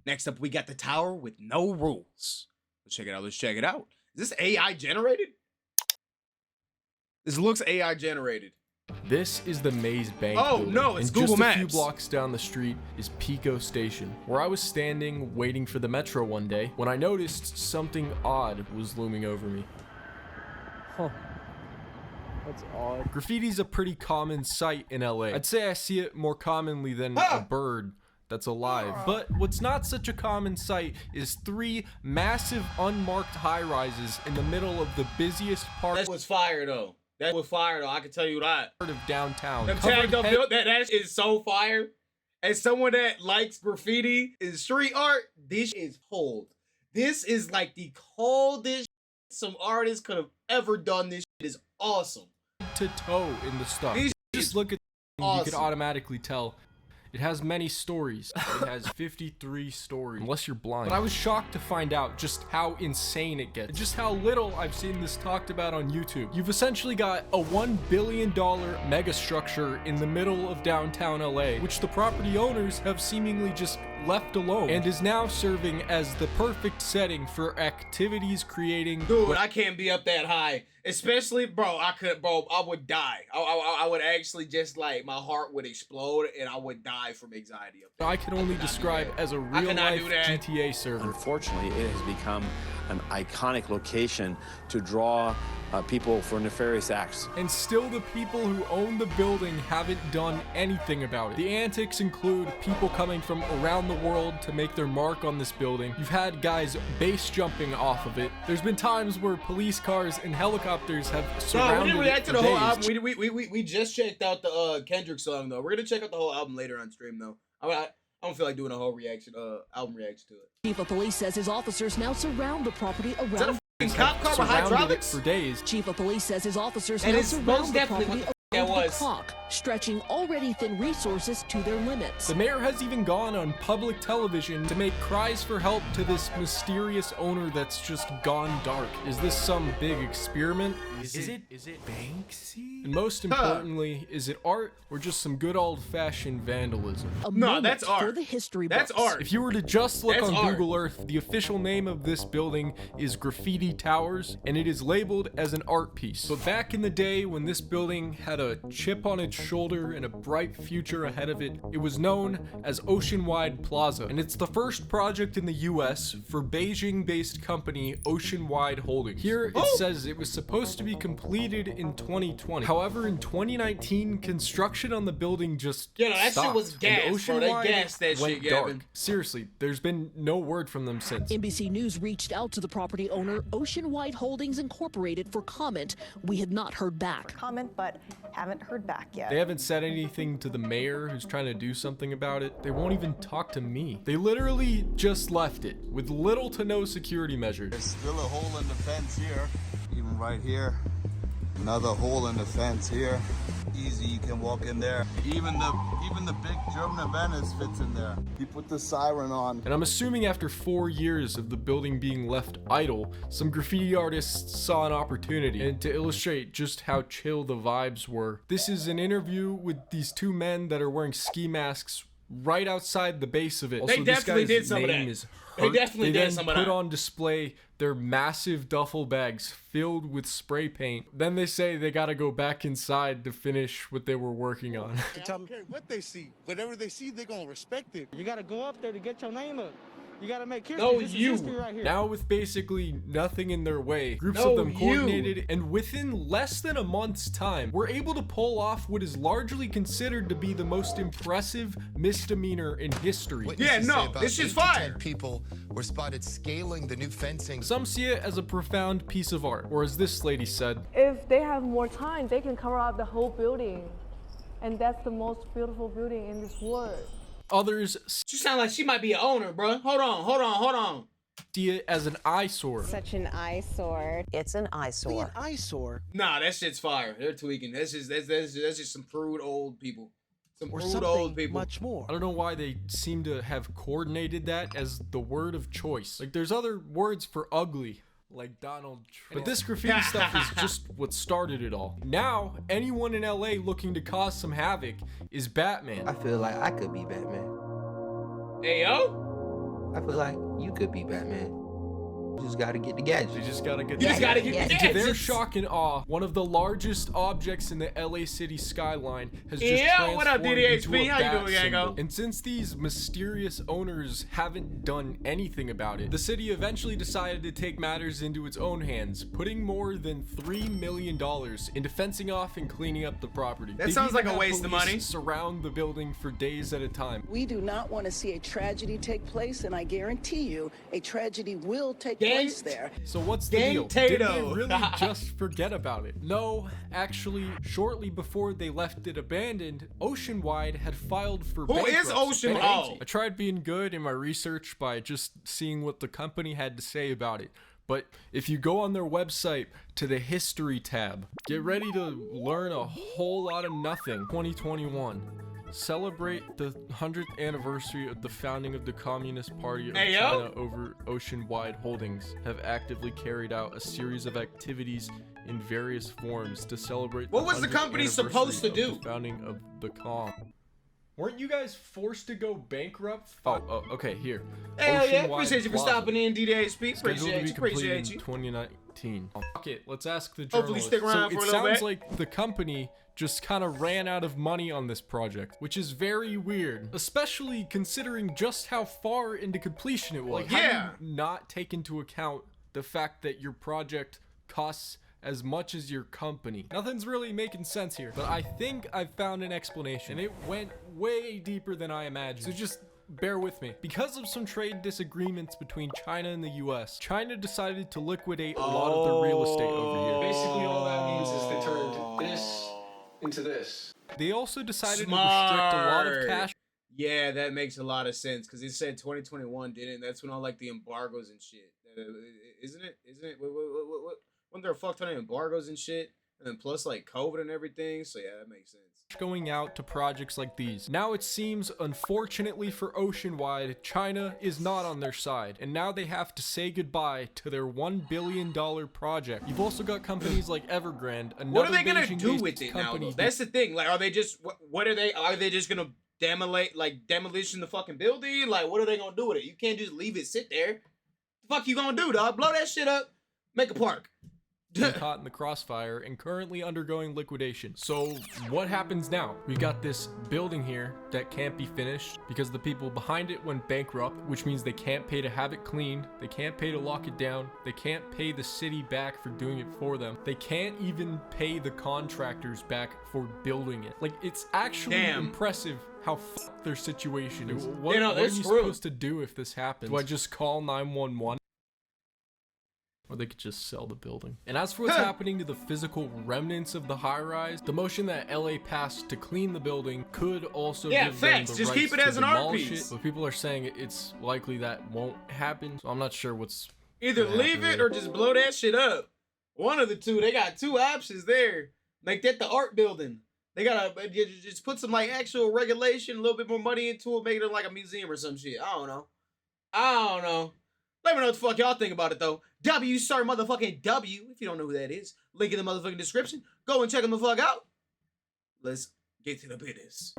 Next up, we got the tower with no rules. Let's check it out. Let's check it out. Is this AI generated? This looks AI generated. This is the Maze Bank building. No, it's and Google just Maps. a few blocks down the street is Pico Station, where I was standing waiting for the metro one day when I noticed something odd was looming over me. Huh. That's odd. Graffiti's a pretty common sight in LA. I'd say I see it more commonly than a bird that's alive. But what's not such a common sight is 3 massive unmarked high-rises in the middle of the busiest part. That was fire though. That was fire though. I can tell you that. Of downtown. That is so fire. As someone that likes graffiti and street art, this is cold. This is like the coldest some artists could have ever done. This is awesome. To toe in the stuff. Just look at awesome. You could automatically tell. It has many stories. It has 53 stories, unless you're blind. But I was shocked to find out just how insane it gets. Just how little I've seen this talked about on YouTube. You've essentially got a $1 billion mega structure in the middle of downtown LA, which the property owners have seemingly just left alone, and is now serving as the perfect setting for activities creating. Dude, I can't be up that high. Especially, bro, I would die. I would actually just like, my heart would explode and I would die from anxiety up there. I can only describe as a real life GTA server. Unfortunately, it has become an iconic location to draw people for nefarious acts. And still the people who own the building haven't done anything about it. The antics include people coming from around the world to make their mark on this building. You've had guys base jumping off of it. There's been times where police cars and helicopters have surrounded we didn't react to the whole album. days. We just checked out the Kendrick song though. We're gonna check out the whole album later on stream though. I don't feel like doing a whole album reaction to it. Chief of police says his officers now surround the property around. Is that a cop car with hydraulics? For days. Chief of police says his officers And now it's surround most the definitely property what the around the was. clock, stretching already thin resources to their limits. The mayor has even gone on public television to make cries for help to this mysterious owner that's just gone dark. Is this some big experiment? Is it Banksy? And most importantly, is it art or just some good old-fashioned vandalism? No, that's art. For the history That's books. art. If you were to just look That's on art. Google Earth, the official name of this building is Graffiti Towers, and it is labeled as an art piece. But back in the day when this building had a chip on its shoulder and a bright future ahead of it, it was known as Oceanwide Plaza, and it's the first project in the US for Beijing-based company Oceanwide Holdings. Here it says it was supposed to be completed in 2020. However, in 2019, construction on the building just that stopped, shit was and gas, bro. They Oceanwide gassed that went shit, Gavin. dark. Seriously, there's been no word from them since. NBC News reached out to the property owner, Oceanwide Holdings Incorporated, for comment. We had not heard back. Comment, but haven't heard back yet. They haven't said anything to the mayor who's trying to do something about it. They won't even talk to me. They literally just left it with little to no security measures. There's still a hole in the fence here, even right here. Another hole in the fence here. Easy, you can walk in there. Even the big German Venice fits in there. He put the siren on. And I'm assuming after 4 years of the building being left idle, some graffiti artists saw an opportunity. And to illustrate just how chill the vibes were, this is an interview with these 2 men that are wearing ski masks right outside the base of it. They Also, definitely this guy's did some of name that. is They Hurt. definitely did some of put that. on display their massive duffel bags filled with spray paint. Then they say they gotta go back inside to finish what they were working on. I don't care what they see. Whatever they see, they're gonna respect it. You gotta go up there to get your name up. You gotta make history. No, This is you. history right here. Now with basically nothing in their way, groups No, of them you. coordinated, and within less than a month's time, were able to pull off what is largely considered to be the most impressive misdemeanor in history. Yeah, no, this shit's fire. People were spotted scaling the new fencing. Some see it as a profound piece of art, or as this lady said, If they have more time, they can cover up the whole building. And that's the most beautiful building in this world. others She sound like she might be an owner, bro. Hold on. see it as an eyesore. Such an eyesore. It's an eyesore. An eyesore. Nah, that shit's fire. They're tweaking. That's just some prude old people. Some Or prude something old people. much more. I don't know why they seem to have coordinated that as the word of choice. Like, there's other words for ugly, like Donald Trump. But this graffiti stuff is just what started it all. Now, anyone in LA looking to cause some havoc is Batman. I feel like I could be Batman. Hey, yo. I feel like you could be Batman. You just gotta get the gadget. You just gotta get You just gotta get the gadgets. To their shock and awe, one of the largest objects in the LA city skyline has just Yeah, what up, transformed into DDHP? a How you bat doing, Yango? symbol. And since these mysterious owners haven't done anything about it, the city eventually decided to take matters into its own hands, putting more than $3 million into fencing off and cleaning up the property. That sounds like a waste of money. Surround the building for days at a time. We do not want to see a tragedy take place, and I guarantee you a tragedy will take place there. So what's the deal? Did they really just forget about it? No, actually, shortly before they left it abandoned, Oceanwide had filed for bankruptcy. Who is Ocean? Oh. I tried being good in my research by just seeing what the company had to say about it. But if you go on their website to the history tab, get ready to learn a whole lot of nothing. 2021. Celebrate the 100th anniversary of the founding of the Communist Party of China over Oceanwide Holdings have actively carried out a series of activities in various forms to celebrate what was the company supposed to do? The founding of the Com. Weren't you guys forced to go bankrupt? Oh, okay, here. Hell yeah, appreciate you for stopping in, DDHP. Appreciate you. In 2019. Fuck it, let's ask the journalist. Hopefully stick around for a little bit. It sounds like the company just kind of ran out of money on this project, which is very weird, especially considering just how far into completion it was. Like, how do you not take into account the fact that your project costs as much as your company? Nothing's really making sense here, but I think I've found an explanation, and it went way deeper than I imagined. So just bear with me. Because of some trade disagreements between China and the US, China decided to liquidate a lot of their real estate over here. Basically, all that means is they turned this into this. They also decided to restrict a lot of cash. Yeah, that makes a lot of sense, because it said 2021, didn't it? That's when all like the embargoes and shit. Isn't it? What? When there are fuck ton of embargoes and shit, and then plus like COVID and everything, so yeah, that makes sense. Going out to projects like these. Now it seems, unfortunately for Oceanwide, China is not on their side, and now they have to say goodbye to their $1 billion project. You've also got companies like Evergrande, another what are they gonna do Beijing-based with it now, company. though? That's the thing. Like, are they just are they just gonna demolition the fucking building? Like, what are they gonna do with it? You can't just leave it sit there. The fuck you gonna do, dog? Blow that shit up, make a park. Caught in the crossfire and currently undergoing liquidation. So what happens now? We've got this building here that can't be finished because the people behind it went bankrupt, which means they can't pay to have it cleaned, they can't pay to lock it down, they can't pay the city back for doing it for them, they can't even pay the contractors back for building it. Like, it's actually impressive how fucked their situation is. What are you supposed to do if this happens? Do I just call 911? Or they could just sell the building. And as for what's happening to the physical remnants of the high-rise, the motion that LA passed to clean the building could also give them the just rights keep it to as an art demolish piece. it. But people are saying it's likely that won't happen. So I'm not sure what's either leave it or just blow that shit up. One of the two. They got two options there. Make that the art building. They gotta just put some like actual regulation, a little bit more money into it, make it like a museum or some shit. I don't know. Let me know what the fuck y'all think about it, though. Sorry, motherfucking W, if you don't know who that is. Link in the motherfucking description. Go and check them the fuck out. Let's get to the business.